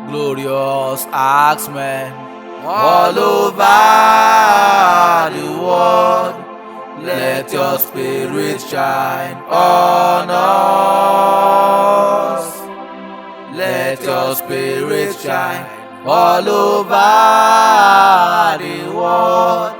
glorious axemen all over the world. Let your spirit shine on us. Let your spirit shine all over the world,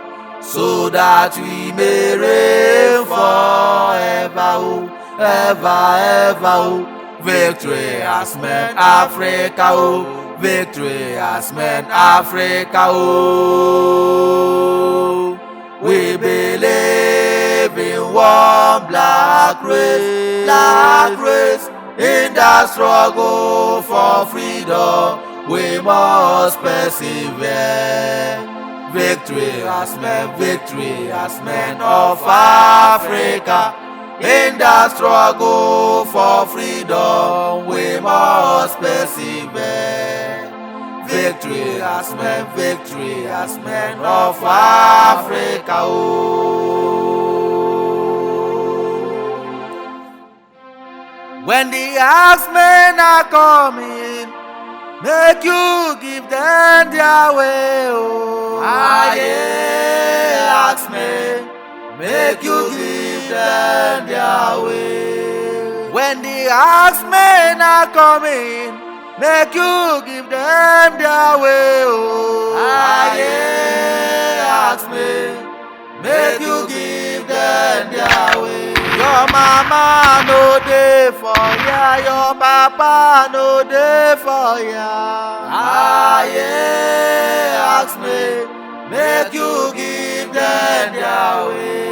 so that we may reign forever, oh, ever, ever, oh. Victory has meant Africa, oh. Victory has meant Africa, oh. We believe in one black race, in the struggle for freedom. We must persevere. Victory has meant of Africa. In the struggle for freedom, we must persevere. Victory has meant of Africa. Oh. When the axemen are coming, make you give them their way. Oh, aye, axemen, make you give them their way. When the axemen are coming, make you give them their way. Oh, aye, axemen, make you give them their way. Your mama no dey for ya, your papa no dey for ya. Aye, axemen, make you give them their way.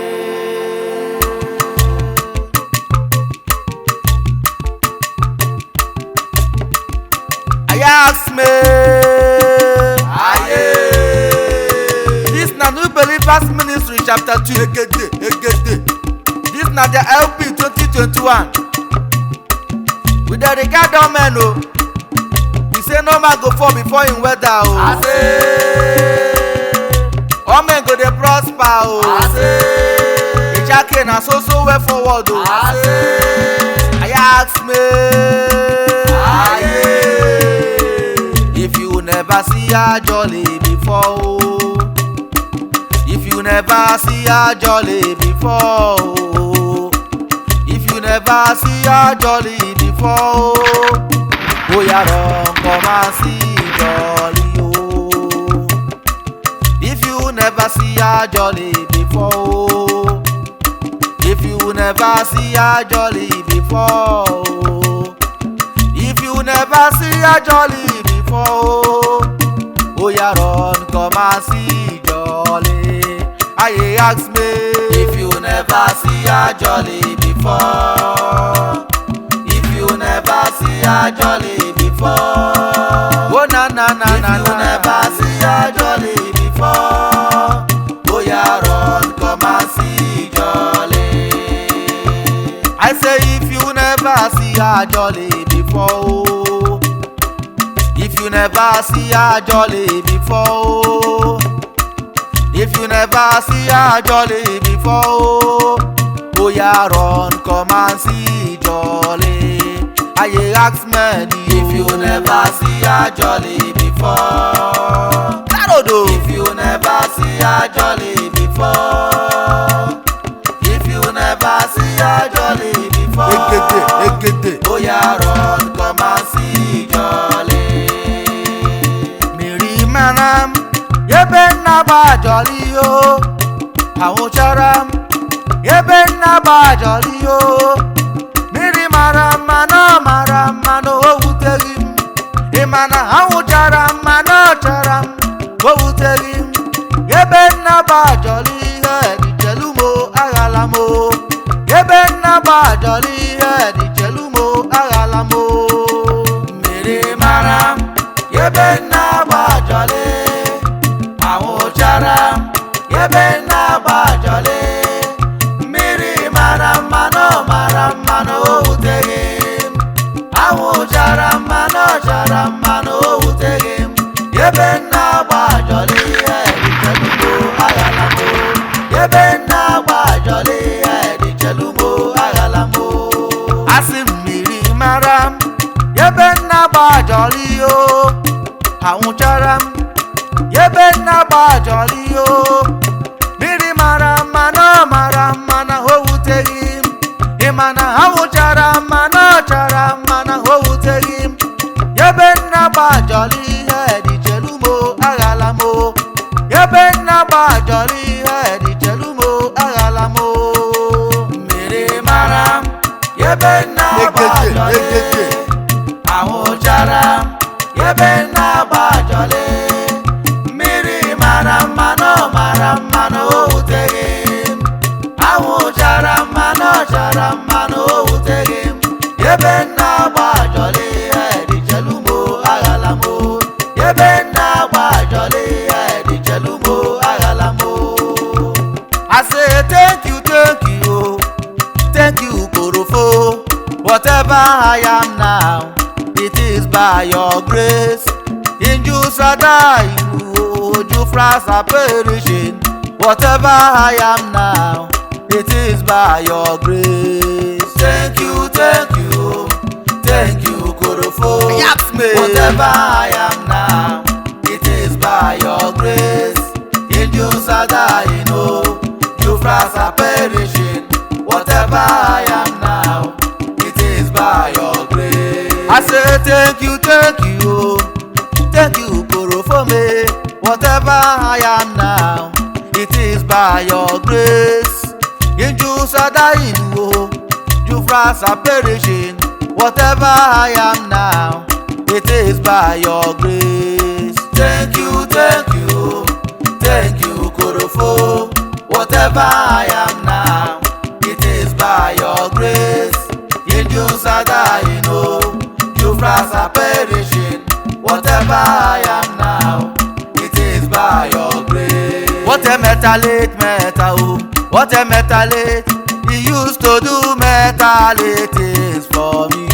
Axemen, aye. This na New Believers Ministry chapter 2. This na the LP 2021. We dedicate all men, oh. We say no man go fall before him weather, oh. I say, all men go dey prosper, oh. I say, Ijake na so way forward, oh. I say, axemen, aye. If you never see a jolly before, oh. If you never see a jolly before, oh. If you never see a jolly before, oh yeah, run, come and see jolly, oh. If you never see a jolly before, oh. If you never see a jolly before, oh. If you never see a jolly before, oh yeah, run, come and see jolly. Aye, axemen. If you never see a jolly before, if you never see a jolly before, oh na na na na. If you never see a jolly before, oh yeah, run, come and see jolly. I say if you never see a jolly before, if you never see a jolly before, if you never see a jolly before, oh yeah, run, come and see jolly. Aye, axemen. If you never see a jolly before, if you never see a jolly before, if you never see a jolly before, oh yeah, run, come and see jolly. Miri manam, yebe na ba jolly yo. Àwọn charam, yebe na ba jolly yo. Miri maram mano owutegim. Imana àwọn charam mano charam owutegim. Yebe na ba jolly di jelumo agalamo. Yebe na ba jolly di jelumo agalamo. Miri maram, yebe na ba jolly. Àwọn charam, yebe na ba jolly. Miri maram mano owutegim. Àwọn charam mano owutegim. Yebe na ba jolly di jelumo agalamo. Yebe na ba jolly di jelumo agalamo. Asim miri maram, yebe na ba jolly yo. anwụchara m ebe nna gbajọrọ ihe mmiri mara mma na ọ mara mma na o wuteghị m ịma na anwụchara mma na ọ chara mma na o wuteghị m ebe nna gbajọrọ ihe dịchelu m aghala m ebe nna gbajọrọ ihe dịchelu m aghala m mmiri mara m ebe nna gbajọrọ anwụchara m ebe nna gbajọrọ mmiri mara mma na ọ mara mma na o wuteghị m anwụchara mma na ọ chara mma na o wuteghị m ebe nna gbajọrọ ihe dịchelu m aghala m ebe nna gbajọrọ ihe dịchelu m aghala m I say thank you Korofo. Whatever I am now, it is by your grace. In you Sadai, you frost are perishing. Whatever I am now, it is by your grace. Thank you Korofo. Whatever I am now, it is by your grace. In you Sadai, you frost are perishing. Whatever I am now, it is by your grace. I say thank you Korofo me. Whatever I am now, it is by your grace. In you Sadai, you frost are perishing. Whatever I am now, it is by your grace. Thank you Korofo. Whatever I am now, it is by your grace. In you Sadai, you frost are perishing. Whatever I am now, it is by your grace. What a metalate, what a metalate. He used to do metalate things for me,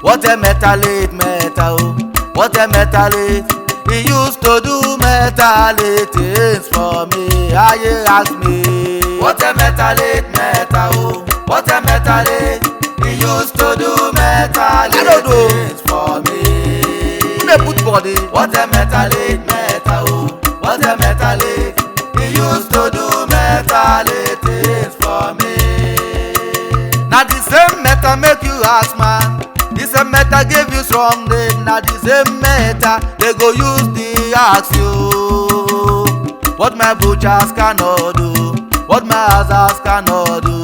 What a metalate, what a metalate. He used to do metalate things for me. I ask me, what a metalate, what a metalate. He used to do metalate things for me. Put body. What a metalate, what a metalate. He used to do metalate things for me. Now the same metal make you ask man. The same metal give you strong name. Now the same metal they go use the ask you. What my butchers cannot do, what my others cannot do,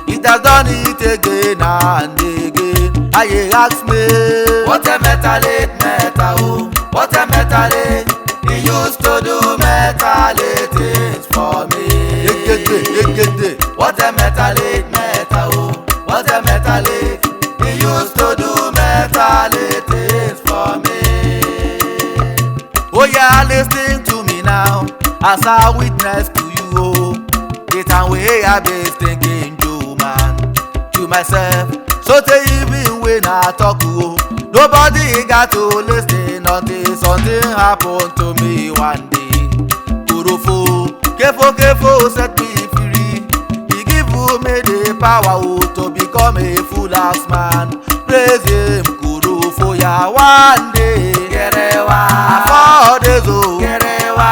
it has done it again and again. I ask me, what a metalate, what a metalate. He used to do metalate things for me. What a metalate, what a metalate. He used to do metalate things for me. Oh yeah, listen to me now, as I witness to you. The time way I be thinking to man, to myself. So say even when I talk, nobody got to listen until something happened to me one day. Korofo, Kefo set me free. He give me the power to become a full house man. Praise him, Korofo, ya one day. Gerewa, 4 days old. Gerewa,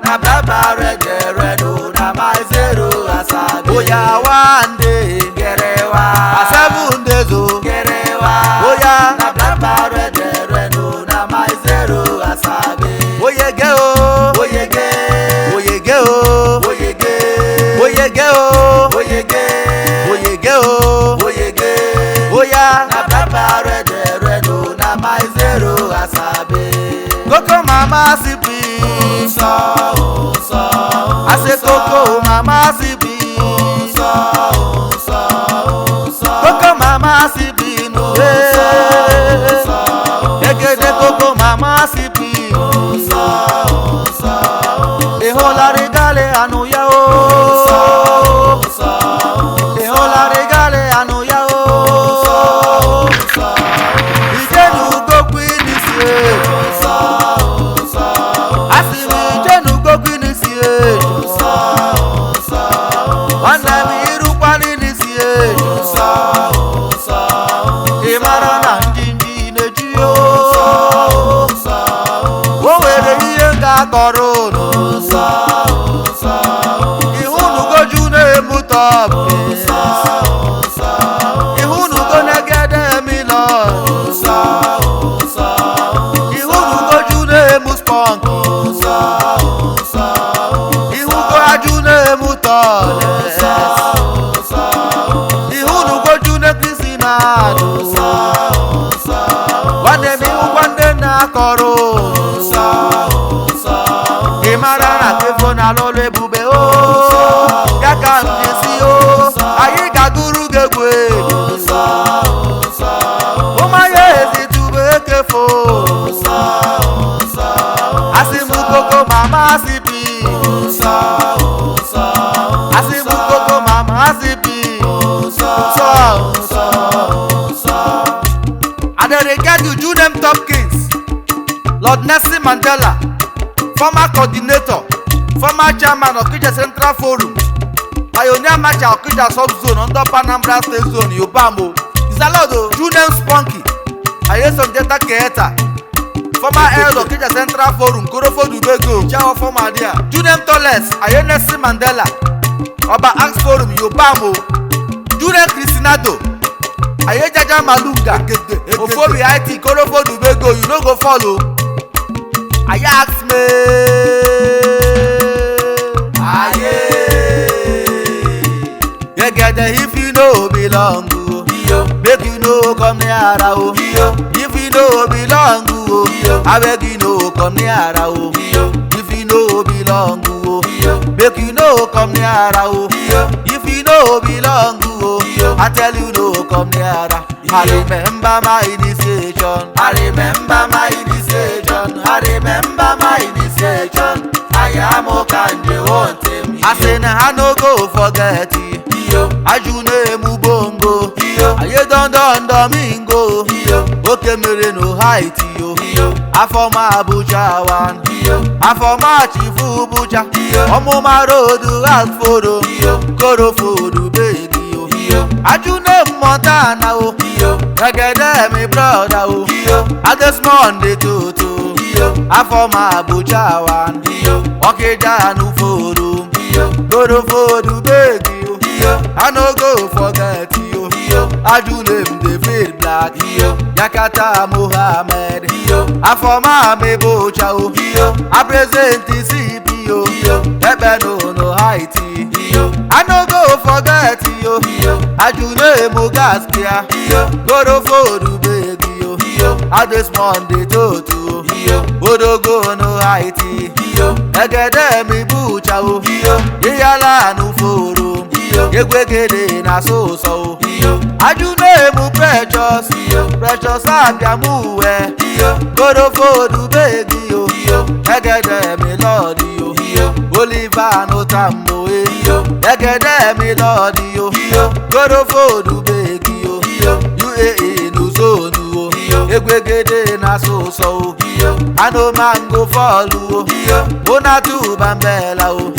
na blabla red o, na my zero asabi. Oh ya one day. Gerewa, 7 days old. Gerewa, oh ya na blabla red o, na my zero asabi. Oh ye ge o, oh ye ge, oh ye ge o, oh ye ge, oh ye ge o, oh ye ge, oh ye ge o, oh ye ge, oh ya na blabla red o, na my zero asabi. Koko mama sipi, I say Koko mama sipi, Koko mama sipi no Egede Koko mama sipi, Ehola regale anu ya o, Ehola regale anu ya o, Ijenu go queen this year. Imara na njinji neji o. na-akọrọ unu ihunugo Junem top ihunugo Negede Milo ihunugo Junem spunk ihugo Junem top ihunugo Junem Christina nwanne m ihukwa ndị na-akọrọ ị mara na tefo na lolo ebube ya ka m jesi anyị ga-agụrụ gị egwu ụmụaya ezitube ekefo asị m koko mama sipi asị m koko mama sipi I dedicate to Junem Tompkins, Lord Nelson Mandela, former coordinator, former chairman of Okija Central Forum, pioneer marcher of Okija Sub-Zone under Panambra State Zone, Yobamo. Is allowed Junem Spunky, Ayeson Jeta Keeta, former head of Okija Central Forum, Korofo Dubego, Chawa former there, Junem Toles, Nelson Mandela, Oba Axe Forum, Yobamo, Junem Christinado, Ayejaja Malunga, Ofobi IT, Korofo Dubego, you no go follow. Aye me, get if you know belong, make you know come near. If you know belong, I beg you know come near. If you know belong, make you know come near. If you know belong, I tell you no come near. I remember my decision. I remember my decision. I remember my decision. I am Okanje want him. I say na I no go forget it. Ajune Mubongo. Aye don domingo. Okay mere no height yo. Afoma Abuja one. Afoma Chifu Buja. Omo marodu asfodo. Korofo Dubegi. Ajune Montana o, Negede mi brother o, Ades Monday tutu, Afoma Abuja one, Okija Nuforo, Korofo Dubegi o, I no go forget you, Ajune David Black, Yakata Mohammed, Afoma Mebocha o, I present the CPO, Ebeno no Haiti, I no go forget you, Ajune Mugaskia, Korofo Dubegi, Ades Monday tutu, Odogo no Haiti, Negede mi bucha o, Iyala Nuforo, Egwegede na so, Ajune mu precious, precious Abiamuwe, Korofo Dubegi, Negede mi lodi o, Oliver no tambo Negede mi lodi o, Korofo Dubegi o, UAE no zonu o, Egwegede na so, Ano mango follow o, Monatu Bambela o,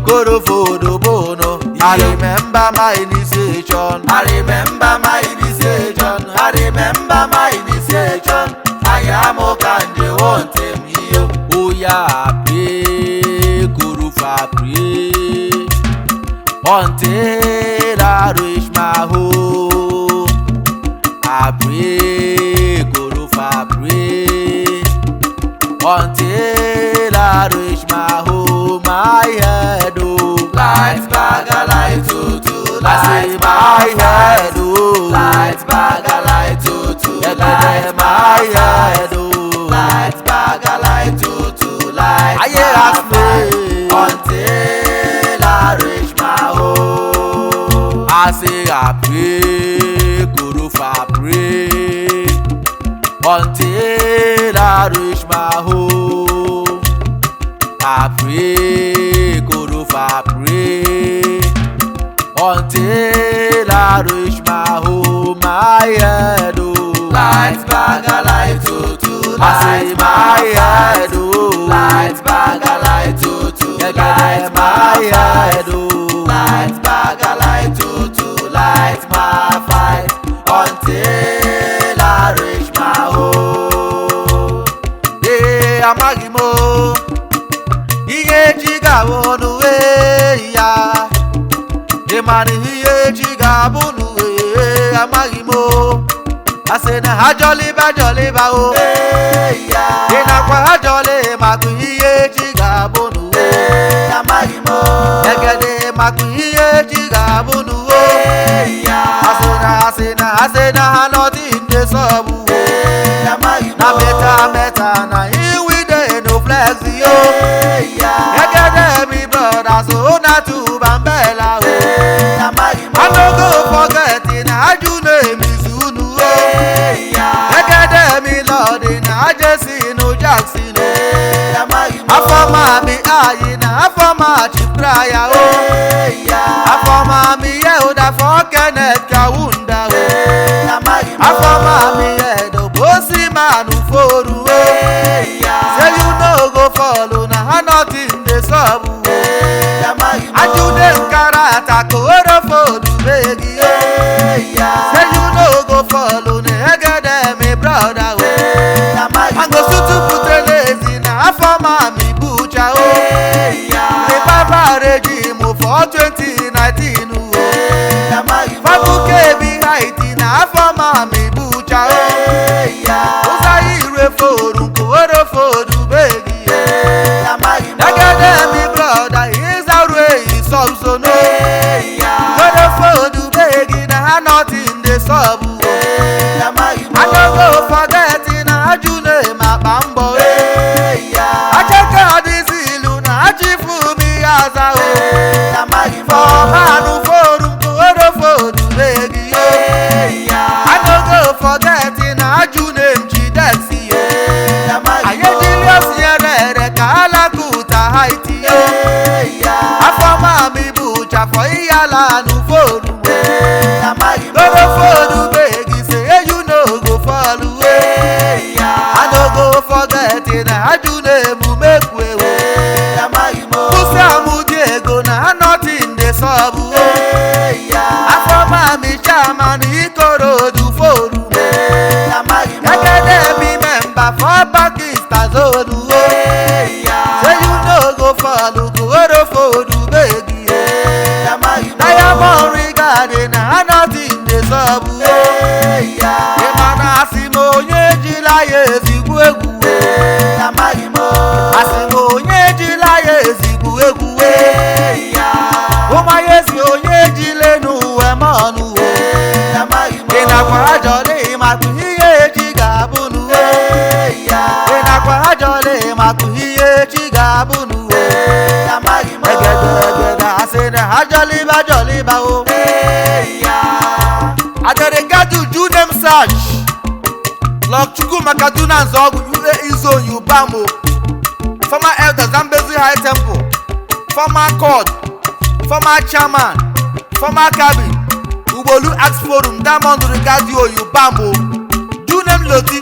Korofo Dubono. I remember my initiation. I remember my initiation. I remember my initiation. I am Okanje want him here. Oh yeah, pray, Kurufa pray, until I reach my home. I pray, Kurufa pray, until I reach my home. My head oh, light bag a light to light my head oh, light bag a light to light my head oh, light bag a light to light. I ask me until I reach my home. I say I pray, Kurufa pray, until I reach my home. I pray, Kurufa pray, until I reach my home. My head oh, light bag a light to light my head oh, light bag a light to light my head oh, light bag a light to light my fight until I reach my home. Yeah, Amagimo, ga-abụnụ amaghị m asị na ha jọlịba o ị nakwa ha jọlị maka ihe echi ga-abụnụ amaghị m egede maka ihe echi ga-abụnụ asị na ha nọdị ndị sọbụ na meta na iwide no flex yo egede mi brother so na tuba mbela o I no go forget na aju na-emi zunu o egede mi lord na jesi no jackson afọma mi ayi na afọma chipraya o afọma mi ye oda for Kenneth Kawunda o afọma mi ye do bosi manu foru o say you no go follow na ha nothing dey sup o aju dem karata koro fodu begi o say you no go follow na egede mi brother o ango sutu putelezi na afọma mi bucha o revival regime for 2019 o fabuke bi haiti na afọma mi bucha o usayi ire foru koro fodu begi egede mi brother izaru isọso no koro fodu begi na ha nothing dey sup o I no go forget na aju na-makpa mbọ acheke ọdịzilu na achifu mi aza o fọmanụ foru koro fodu begi o I no go forget na aju na-emchi desi o anyị Julius nyere ka alakuta haiti o afọma mi bụ chafọ iyala nụ foru koro fodu begi say you no go follow I no go forget na aju na-emume kwe o kwụsị amụdị ego na nothing dey sup o afọma mi chairman ikorodu foru egede mi member for Pakistan zone o say you no go follow koro fodu begi Diamond regard na nothing dey sup o ịmana asị m onye ejila ya ezigbo egwu asị m onye ejila ya ezigbo egwu ụmanye si onye ejile n'uwe m ọnụ ị nakwa ajọlị maka ihe echi ga-abụnụ ị nakwa ajọlị maka ihe echi ga-abụnụ egede asị na ha jọlịba o aderegadu junem search Lord Chukuma Kaduna Nzogwu UAE zone Ubamo former elder Zambezi High Temple former court former chairman former cabin Ugbolu Ask Forum Diamond Regadio Ubamo Junem Loti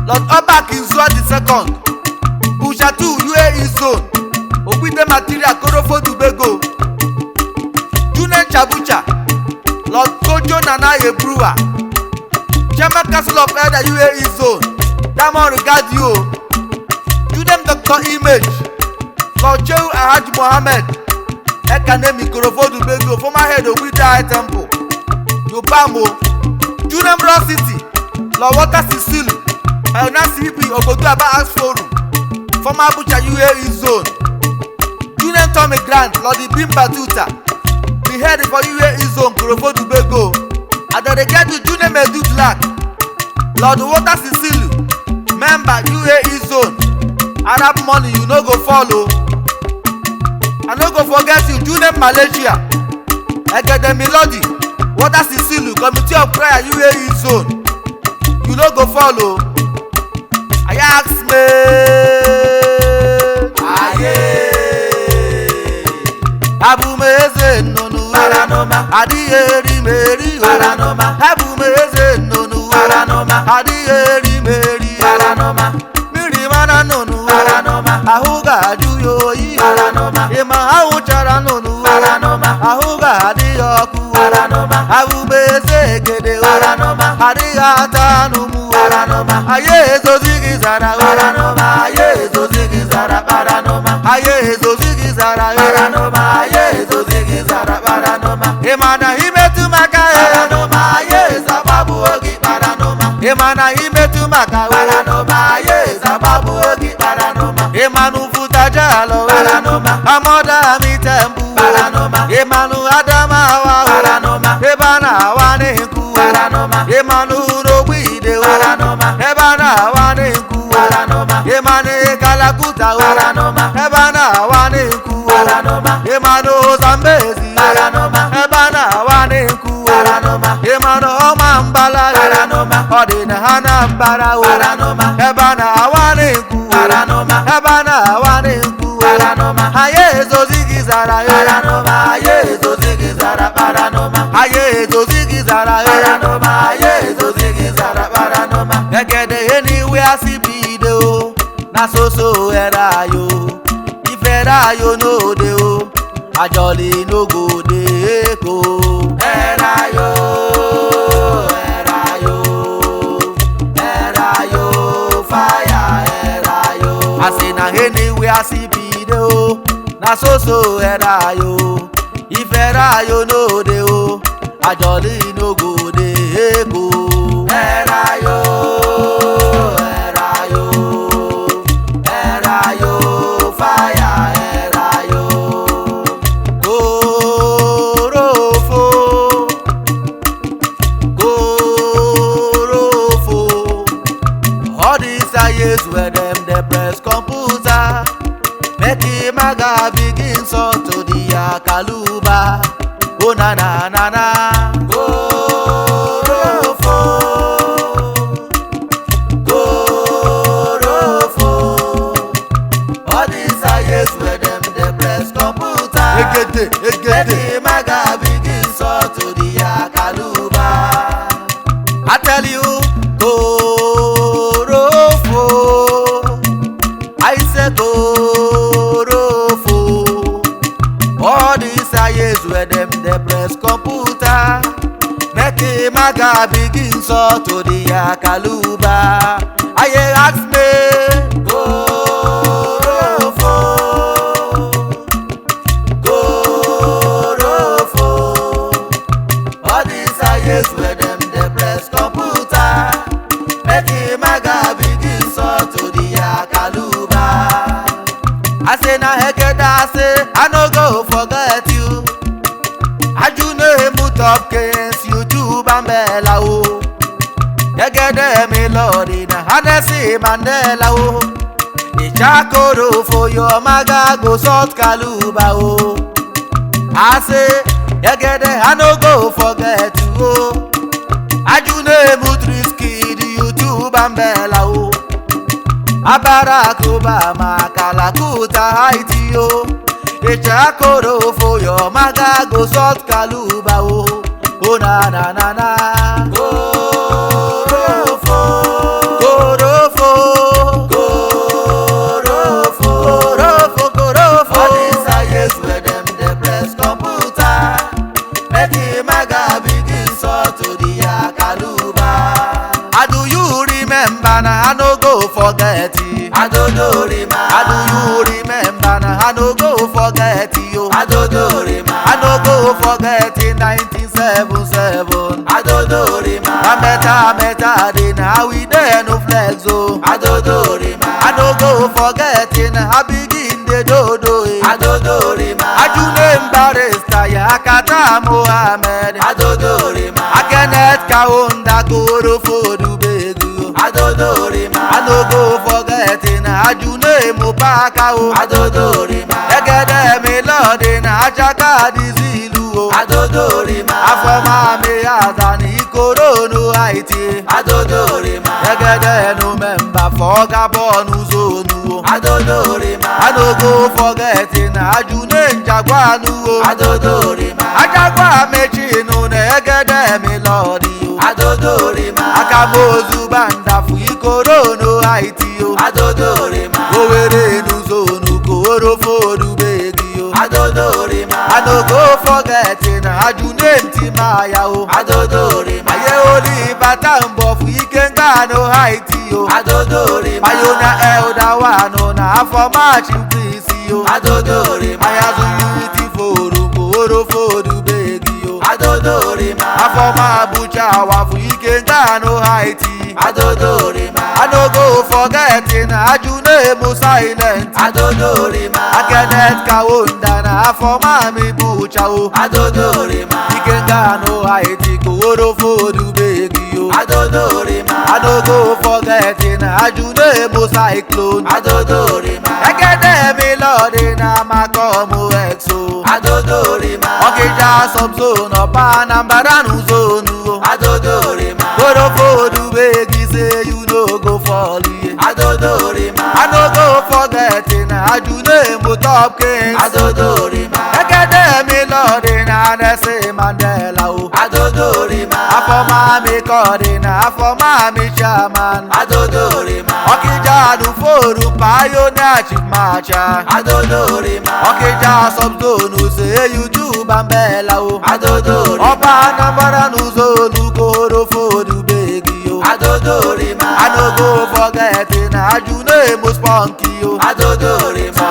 Lord Obak Nzua II Bushatu UAE zone Ogbide Material Korofo Dubego Junem Chabucha Lord Kojo Nanaye Brewer Chairman Council of Elder UAE zone Diamond Regadio Judem Dr. Image Lord Jehu Ahaj Mohammed Ekanemi Korofo Dubego former head of Ogbide High Temple Ubamo Judem Raw City Lord Water Sisilu Elna CP Obodo Aba Ask Forum former Abuja UAE zone Judem Tommy Grant Lord Ibim Batuta the head for UAE zone Korofo Dubego Aderegadu Judem Edu Black Lord Water Sisilu member UAE zone Arab money you no go follow I no go forget you Judem Malaysia Egede Melody Water Sisilu committee of prayer UAE zone you no go follow I ask me abumeze nnụnụ adịghị eri meri abumeze nnụnụ adịghị eri meri mmiri mana nnụnụ ahụ ga-ajụ ya oyi ịma ahụ chara nnụnụ ahụ ga-adị ya ọkụ abumeze egede adịghị ata n'ụmụ anyị ezozi gị zara anyị ezozi gị zara anyị ezozi gị zara ịma na imetụ maka Emana imetu maka Paranoma ye sababu ogi paranoma. Emanu futajalo Paranoma. Amoda mitembu Paranoma. Emanu adama wa Paranoma. Ebana waneku Paranoma. Emanu robide Paranoma. Ebana waneku Paranoma. Emane kalakuta Paranoma. Ebana waneku Paranoma. Emanu zambezi Paranoma. Ebana waneku Paranoma. Emanu omambala Paranoma. Odina hanambara Paranoma. Ebana waneku Paranoma. Ebana waneku Paranoma. Aye zozigizara Paranoma ye zozigizara paranoma. Aye zozigizara Paranoma ye zozigizara paranoma. Egede anywhere see video Na so era yo If era yo no de o Ajoli no go de ko Era yo, fire era yo. I say na anywhere see video Na so era yo If era yo no de o Ajoli no go de ko Era yo, fire era yo. Gorofo All these are years where them they press computer Make him maga begin so to the akaluba Oh na na na na Gorofo. All these are years where them they press computer. Egede Make him maga begin so to the akaluba. I tell you Gorofo I say Gorofo All these are years where them they press computer Make him maga begin so to the akaluba I ask me Gorofo. All these are years where them they press computer. Make him maga begin so to the akaluba. I say na Egede I say I no go forget you Ajune mut up case YouTube and Bella o Egede melody na Hennessy Mandela o Ichakoro for your maga go South Kaluba o I say Egede I no go forget you o Ajune mut risky the YouTube and Bella o Barack Obama Kalakuta Haiti o Ichakoro for your maga go South Kaluba o Oh na na na na Gorofo. Gorofo Gorofo All these are years where them they press computer. Make him maga begin so to the akaluba. How do you remember na I no go forget you Adodorima. How do you remember na I no go forget you Adodorima. I no go forget in 1977 Adodorima. I meta day na we dey no flex o Adodorima. I no go forget in I begin the dodo Adodorima. Ajune Barrister Yakata Mohammed Adodorima. Akenet Kaunda Gorofo Dubegu Adodorima. I no go forget in Ajune Mupaka o Adodorima. Egede melody na Ajaka dizilu o Adodorima. Afoma me azani korono Haiti Adodorima. Egede no member for Gabon zone o Adodorima. I no go forget in Ajune Njagwanu o Adodorima. Ajagwa mechinu na Egede melody o Adodorima. Akamozu banda fu ikorono Haiti o Adodorima. Owere nuzonu Gorofo Dubegi o Adodorima. I no go forget in Ajune Ntimaya o Adodorima. Aye oli batambo fu ikenga no Haiti o Adodorima. Ayona elder wano na afoma chimpisi o Adodorima. Ayazu yuti foru Gorofo Dubegi o Adodorima. Afoma bucha wafu ikenga no Haiti Adodorima. I no go forgetting Ajunemu silent. Adodorima. Kenneth Kaunda na for mami bucha o. Adodorima. Ikenga no Haiti koro fodu begi o. Adodorima. I no go forgetting Ajunemu cyclone. Adodorima. Academy Lord na makomu exo. Adodorima. Okija subzone opa Anambra zone o. Adodorima. Koro fodu begi say you no go fall. Adodorima. I no go forgetting Ajunemu top king. Adodorima. Academy Lord na Nelson Mandela o. Adodorima. Afọma mi kọ́ọ̀dì na afọma mi chairman. Adodorima. Ọkìjà Nuforu pioneer chief marshal. Adodorima. Ọkìjà subzone say YouTube Ambela o. Adodorima. Ọba Anambra zone koro fodu begi o. Adodorima. I no go forgetting Ajunemu spunky o. Adodorima.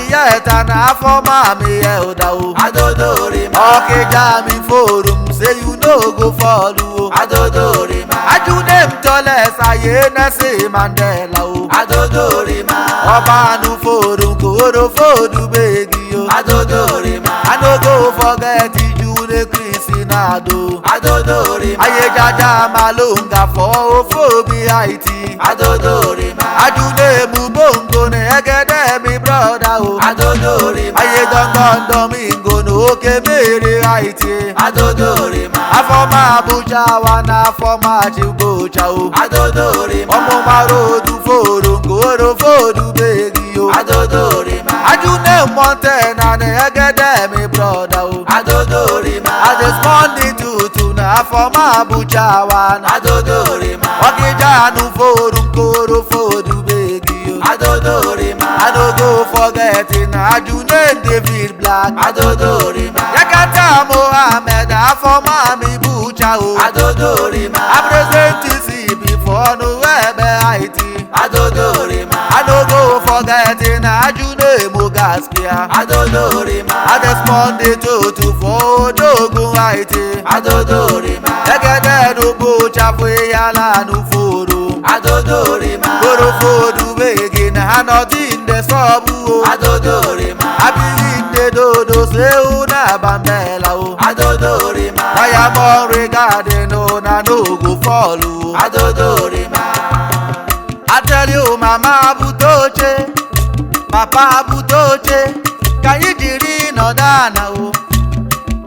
Yeta na afọma mi elda o. Adodorima. Ọkìjà mi forum say you no go follow o. Adodorima. Ajunemu tọ́lẹ̀ sáyé Nelson Mandela o. Adodorima. Ọba Nuforu koro fodu begi o. Adodorima. I no go forget Ijune Krisinado. Adodorima. Ayéjájá Malonga fọ́ òfòbí Haiti. Adodorima. Ajunemu bongo ní Ẹgẹdẹ mi broda o. Adodorima. Ayé dandan mi ngono òkè mèrè Haiti. Adodorima. Afọma Abuja wa na afọma Chigocha o. Adodorima. Ọmọ marodu foro nkoro fodu begi o. Adodorima. Ajunemu Montana ní Ẹgẹdẹ mi broda o. Adodorima. Adesmondi tutu na afọma Abuja wa na. Adodorima. Ọkìjà Nuforu nkoro fodu begi o. Adodorima. I no go forgetting Ajunemu David Black. Adodorima. Yakata Mohammed afọma mi bucha o. Adodorima. I present TC before no ebe Haiti. Adodorima. I no go forgetting Ajunemu Gaskia. Adodorima. Adesmondi tutu for Odogun Haiti. Adodorima. Ẹgẹdẹ no bucha for Iyala Nuforu. Adodorima. Koro fodu begi na anọdị nde sọbụ o. Adodorima. Abiri nde dodo se una Bambela o. Adodorima. Diamond regarding o na no go fall o. Adodorima. I tell you mama Butoche, papa Butoche, ka anyị jiri nọdụ ana o.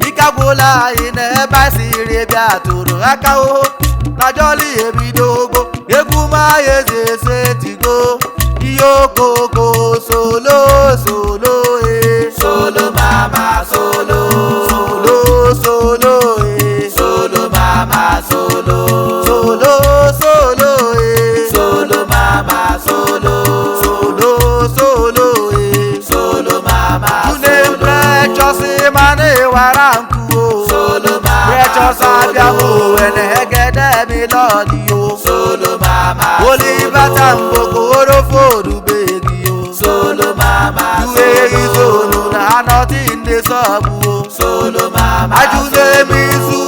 Ikagbola anyị n'ebe anyị siri bịa tụrụ aka o. Na jọli ebidogo, egwu ma eze setigo. Ihe okoko solo solo e. Solo mama solo. Solo solo e. Solo mama solo. Solo solo e. Solo mama solo. Solo solo e. Solo mama Ajunemu precious mane waranku o. Solo mama Precious abiamo ene Ẹgẹdẹ mi lọdi o. Solo mama Oliver Tambo koro fodu begi o. Solo mama Juwe izonu na anọdị nde sọbụ o. Solo mama Ajunemu izu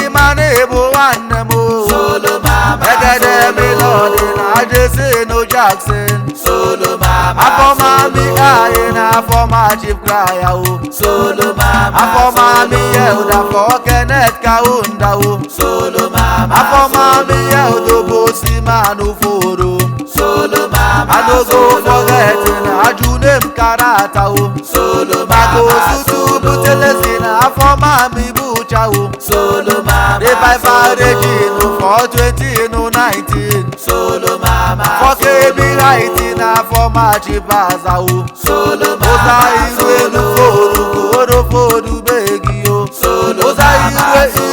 imane bụ nwanne m o. Solo mama Ẹgẹdẹ mi lọdi na Jesse no Jackson. Solo mama Afọma mi aye na afọma Chief Kraya o. Solo mama Afọma mi elda for Kenneth Kaunda o. Solo mama Afọma mi eldo Bosima Nuforu. Solo mama I no go forgetting Ajunemu Karata o. Solo Mago mama susu butelesi na afọma mi bucha o. Solo mama Revival regime for 2019. Solo mama For KB Haiti na afọma Chibaza o. Solo Oza mama iru Nuforu koro fodu begi o. Solo Oza iru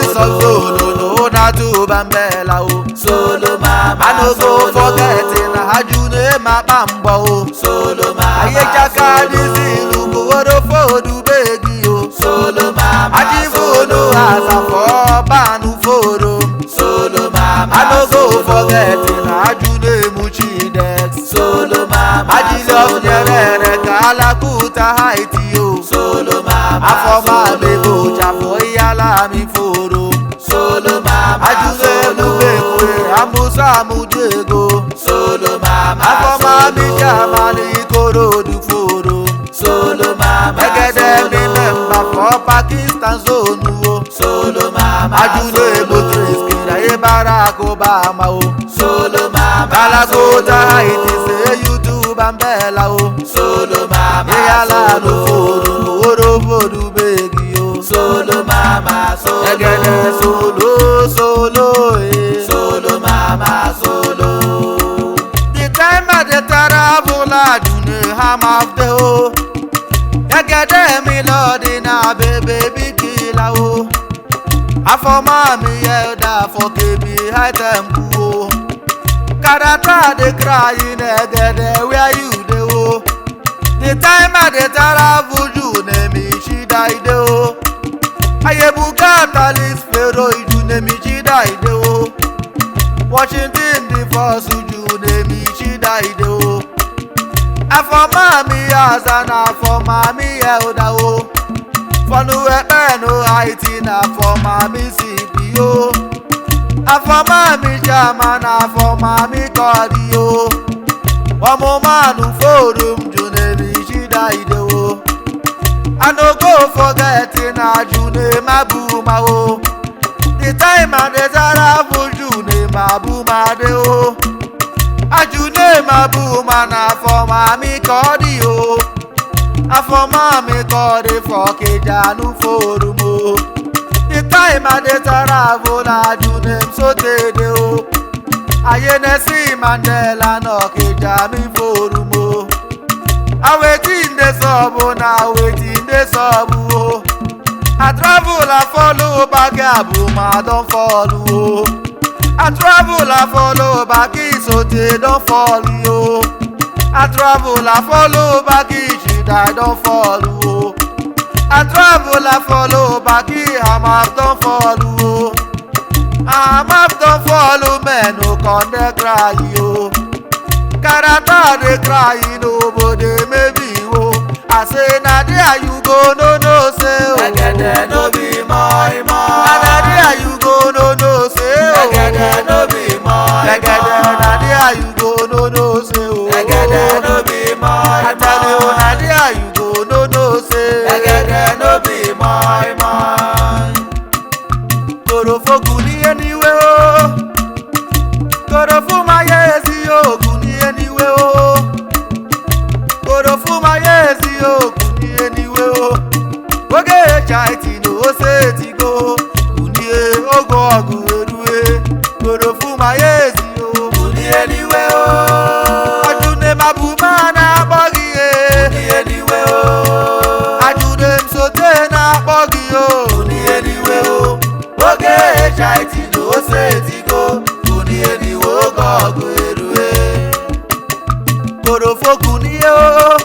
isọzolo no na tu Bambela o. Solo mama I no go forgetting Ajunemu akpa mbọ o. Solo mama Ayéjáká dísìlù koro fodu begi o. Solo mama Ajivunu asafọ banu foro. Solo mama I no go forgetting Ajunemu Chidex. Solo mama Ajilios Nyerere Kalakuta Haiti o. Solo mama Afọma mi bucha for Iyala mi foro. Solo mama Ajunemu Bekwe Amusa Amudego Solo mama, Afọmami Jamani Ikorodu Foro Solo mama, Egede mi member for Pakistan zone o Solo mama, Ajuno Emotis Kiraye Barack Obama o Solo mama, Balagota Haiti say YouTube and Bella o Solo mama, Eyala no Foro Oro Fodu Begi o Solo mama, Egede solo Solo mama, solo. The time at the travel Ajune ham of the o Egede mi lodi na baby killer o Afọma mi elda for KB high tempo o Karata dey cry in Egede where you dey o The time at the travel June mi she die dey o Ayebuka talis fero June mi she die dey o Washington the first June mi she die dey o Afọma mi Azana afọma mi elda o Fọnu ẹgbẹ́ no Haiti na afọma mi CPO Afọma mi German afọma mi kọ́ọ̀dì o Ọmọ manu forum June mi ṣídà ìdè o I no go forget na June mabuma o The time and the travel June mabuma de o Ajune mabuma na afọma mi kọ́ọ̀dì o Afọma mi kọ́ọ̀dì fọkejanu forum o The time and the travel Ajune msotede o Ayenesi Mandela n'Ọkịja mi forum o Awetin dey sub na wetin dey sub o I travel I follow back Abuma don follow o I travel I follow back Isote don follow o I travel I follow back Ishida don follow o I travel I follow back Amap don follow o Amap don follow men who come dey cry o Karata dey cry n'obodo emebi o I say na there you go no say o Egede no be moi moi. Na there you go no say o Egede no be moi Egede moi. na there you go no say o Egede no be moi I tell you moi. na there you go no say Egede no be moi moi. Korofo kuni anyway o Korofo mayezi o kuni anyway o Korofo mayezi o kuni anyway o Oge chaiti no seti go kuni ogo ogu erue Korofo mayezi o Kuni anywhere o. Ajune mabuma na bogi Kuni anywhere o. Ajune msote na bogi o Kuni anywhere o. Oge chaiti no seti go. Kuni anywhere o gogo erue. Korofo kuni o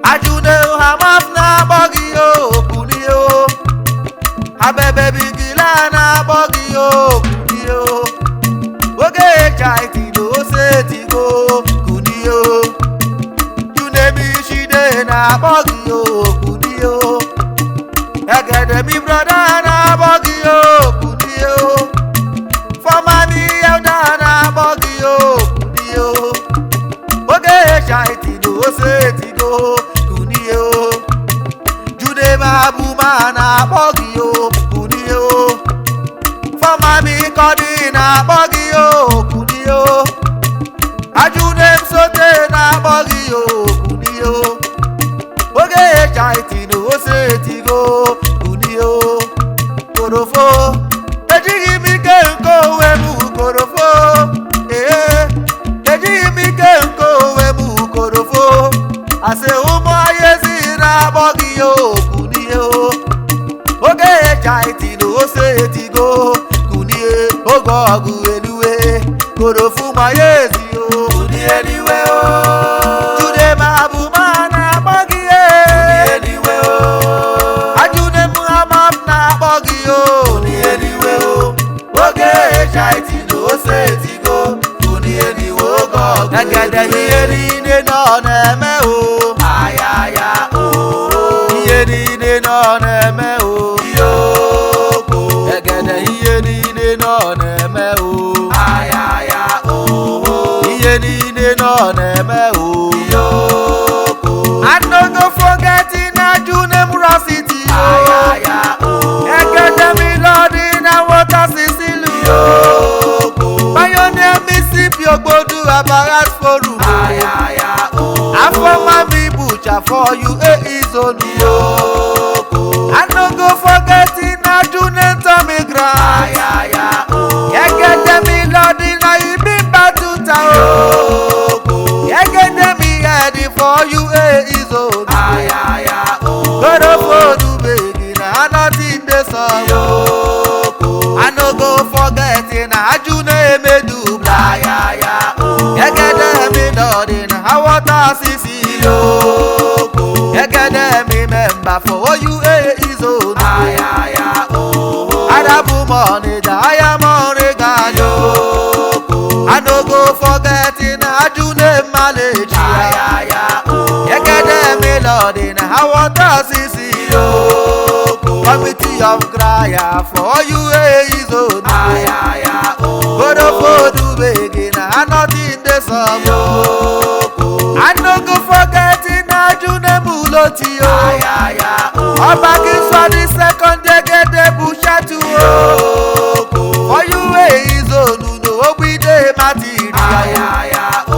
Ajune hamaf na bogi o kuni o Abebe bigila na bogi o kuni o Oge chaiti no seti go kuni o June mi shide na bogi o kuni o Egede mi brother na bogi o kuni o Former mi elder na bogi o kuni o Oge chaiti no seti go kuni o Jude mabuma na bogi o kuni o Former mi kodi na bogi o kuni o Ajude msote na bogi o kuni o Oge chaiti no seti go kuni o Korofo ejighị m ike nke onwe m korofo ejighị m ike nke onwe m korofo asị ụmụ ayezi na-agbọ gị ya okunie oge chaiti na ose etigo kunie oge ọgụ eluwe korofu ma ya ezi o Kuni anywhere o. jude ma bụ ma na-agbọ gị Kuni anywhere o. ajude m amam na-agbọ gị o Kuni anywhere o. Oge chaiti no seti go. Kuni anywhere o gogo egede ihe niile nọ na-eme o Ayaya o. ihe niile nọ na-eme o Yoko. egede ihe niile nọ na-eme o Ayaya niile nọ na-eme o. I no go forget in Ajunem City. Ekene Lord in Water Sicily. Pioneer Mississippi Ogbodu Abaras Forum. Afoma mi butcher for you Izonu. I no go forget in Ajunem Tommy Grant. Ekene Lord in Ibimba Tuta. Ekene ready for you Izonu. God of Odu begin nothing the song. I no go forget in Ajune Medubla. Ekene Lord in Water Sicily. Ekene member for you Izonu. Arabu money I am on regalo. I no go forget in Ajune Malaysia. Ekene Lord in Water Sicily. Committee of Graya for you Izonu. God of Odu begin nothing the song. I no go forget in Ajune Muloti. Obakiswa the second Jegede Bushatu. For you Izonu no we de material.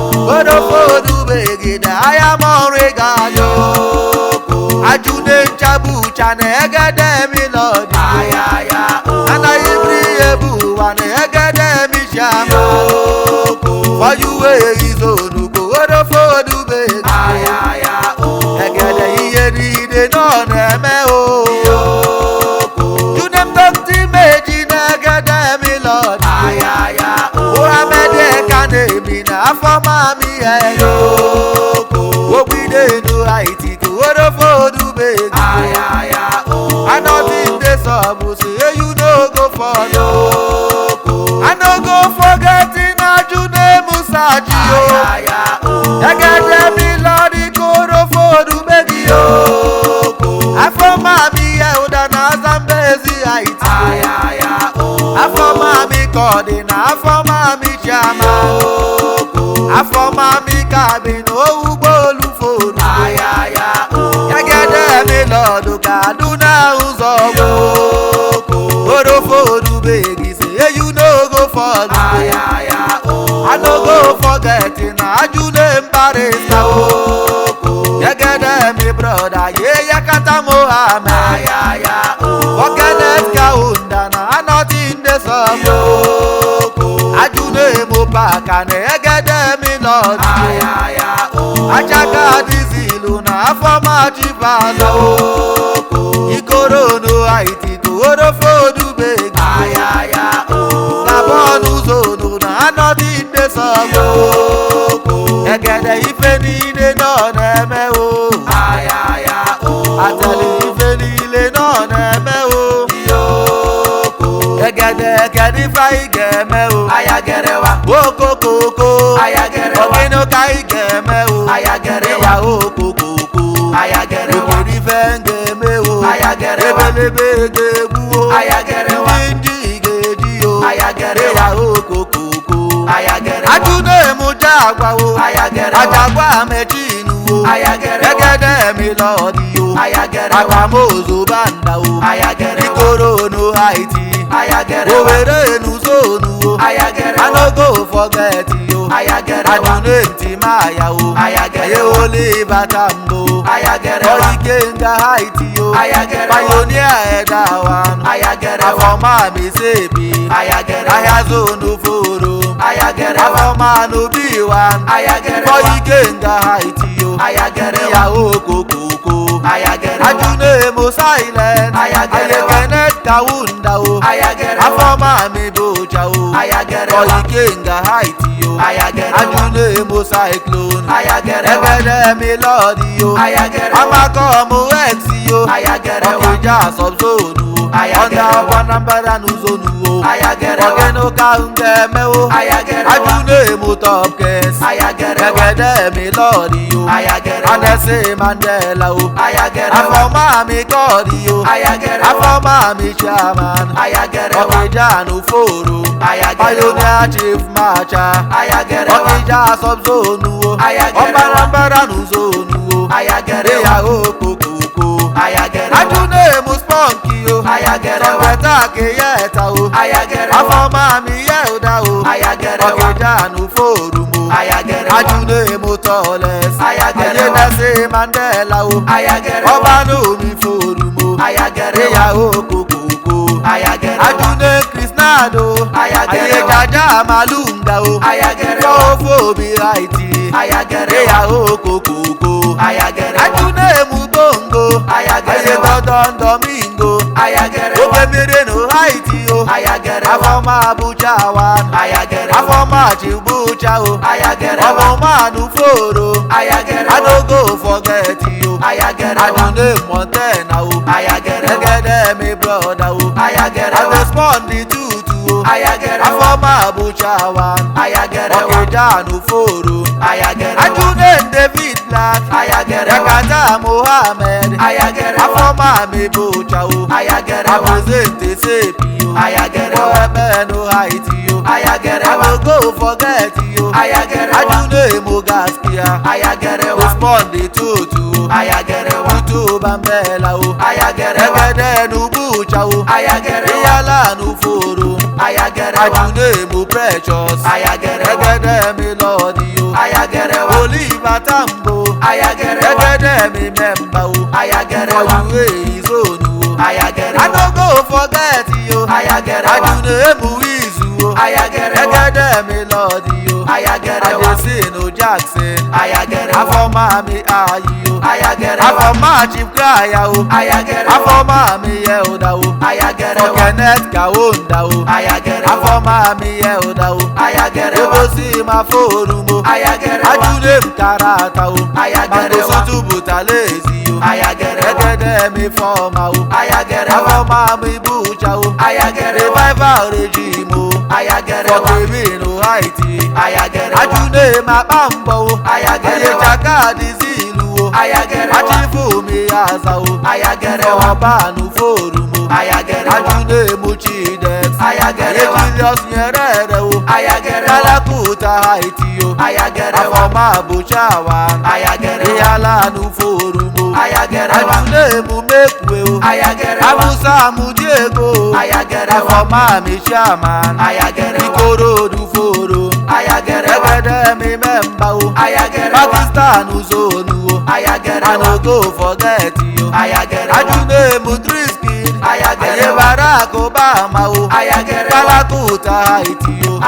God of Odu begin I am on regalo. Ajune Chabucha Negede mi Lord. And I Ebu and Negede mi Shama. For you Izonu God of Odu begin. Negede iye de no neme o. You nem talk to me Negede mi Lord. Oramede kane mi na afoma mi elo. Obi de no haiti God of Odu begin. I know the sub say you no go follow. I no go forget in Ajune Musaji. Ekene mi Lord God of Odu begin. Afoma mi elda na Zambezi haiti. Afoma mi kodina, afoma mi chama. Afoma mi kabino ugbolu foru. Ekene mi Lord Kaduna uzogo. God of Odu begin say you no go follow. I no go forget in Ajune Mbaresa o. Ekene mi brother ye yakata Mohammed. Forget Kaunda na nothing the song. Ajune Mopaka Negede mi Lord. Achaka dizilu na afoma jibala o. Ikoro no haiti to God of Odu begin. Labonu zonu na nothing the song. Egede ife niile no neme o. Atali ife niile no neme o. Egede kedi fai geme o. Oko koko. Ogino kai geme o. Ya oko koko. Ogidi fengeme o. Ebelebe gebu o. Indi geji o. Ya oko koko. Ajune mujagwa o. Ajagwa mechinu o. Egede mi Lord o. Agbamozo banda o. Ikoro no haiti. Owere nu zonu o. I no go forget you. Ajune ntimaya o. Aye ole batambo. Oikenga haiti o. Pioneer edawan. Afoma mi sebi. Ayazonu foro. Afoma no biwan. Oikenga haiti o. Ya okokoko. Ajune mo silent. Ayekene kaunda o. Afoma mi boja o. Oikenga haiti o. Ajune mo cyclone. Egede mi Lord o. Amako mo ex o. Okija subzone o. Onda Wanambara nu zonu o. Ogeno kaunge me o. Ajune mo top case. Egede mi lordy o. Anese Mandela o. Afọma mi kọ́ọ̀dì o. Afọma mi chairman. Ọ̀kìjà Nuforo. Pioneer chief marcher. Ọ̀kìjà subzone o. Ọ̀mbarambara nuzonu o. Ìyàwó kokoko. Ajune mu spunky o. Sọ̀gbẹ́ta keyẹ̀ta o. Afọma mi yẹ̀ọ̀dà o. Ọ̀kìjà Nuforo mo. Ajune mu tallest. Ayédèsè Mandela o. Ọba nù mi fòrù mo. Ìyàwó kokoko. Ajune Krisnado. Ayéjaja Malunga o. Fọ́fọ́ bí ráìtì. Ìyàwó kokoko. Ajune mu bongo. Ayé dandan domingo. Oge mere no haiti o. Afọma Abuja wan. Afọma Chibucha o. Ọmọ Nuforo. I no go forget you. Ajune Montana o. Egede mi brother o. I respond the tutu o. Afọma Abuja wan. Ọ̀kìjà Nuforo. Ajune David Black. Yakata Mohammed. Afọma mi Bucha o. Apresente Sepi o. Forever no Haiti o. I no go forget you. Ajune Mogaskia. Respond the tutu o. Tutu Bambela o. Egede Nubucha o. Iyala Nuforo. Ajune mu Precious. Egede mi lordy o. Oliver Tambo. Egede mi member o. Ojuwe Izonu o. I no go forget you. Ajune mu Izu o. Egede mi lordy o. Adesino Jackson. Afọma mi Ayi o. Afọma Chief Kraya o. Afọma mi Yelda o. Kenneth Kawonda o. Afọma mi Yelda o. Ebosi Maforo mo. Ajune Mkarata o. Mangosutu Butalezi o. Egede mi Fọma o. Afọma mi Bucha o. Revival regime o. Fọkiri no Haiti. Ajune Mapambo o. Ayéjaka Dizilu o. Achifu mi Aza o. Ọba Nuforo mo. Ajune mu Chidex. Julius Nyerere o. Kalakuta Haiti o. Afọma Abuja wan. Iyala Nuforo mo. Ajune mu Mekwe o. Abusa mu Diego. Afọma mi chairman. Ikorodu Foro. Egede mi member o. Pakistan zone o. I no go forget you. Ajune mu Triskin. Ayé Barack Obama o. Kalakuta Haiti o.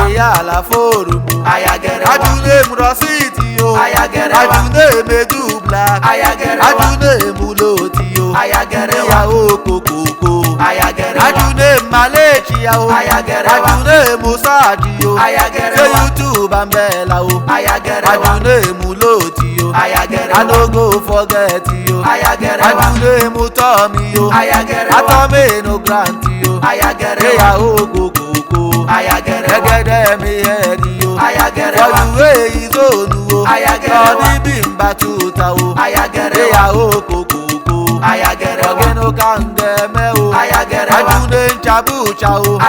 Iyala Foro mo. Ajune mu Rositi o. Ajune Medu Black. Ajune mu Loti o. Ìyàwó kokoko. Ajune Malaysia o. Ajune mu Saji o. Ṣé YouTube Bambela o. Ajune mu Loti o. I no go forget you. Ajune mu Tommy o. Atome no grant o. Ìyàwó kokoko. Egede mi Hedi o. Ojuwe Izonu o. Lọ́ọ̀dí Bimba Tuta o. Ìyàwó kokoko. Ogeno Kangeme o. Ajune Nchabucha o.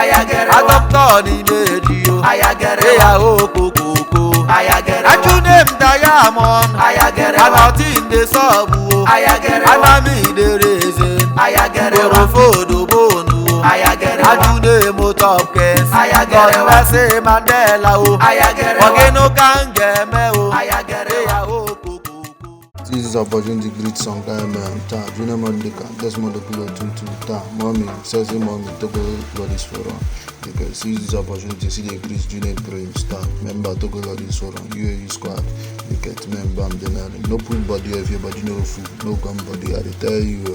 Adoptor ni Meji o. Ìyàwó kokoko. Ajune Diamond. Anoti nde Sọ̀bù o. Anami de Reason. Korofodo Bonu o. Ajune mo Top Case. Godbless Mandela o. Ogeno Kangeme o. Ìyàwó kokoko. This is opportunity great song ta Junior Mondika Desmond Gulo Tuntu ta mommy says mommy Togo Lodis Forum. You can see this opportunity see the great Junior Dream star member Togo Lodis Forum UAE squad. You get member no pull body of your body no food no gun body I tell you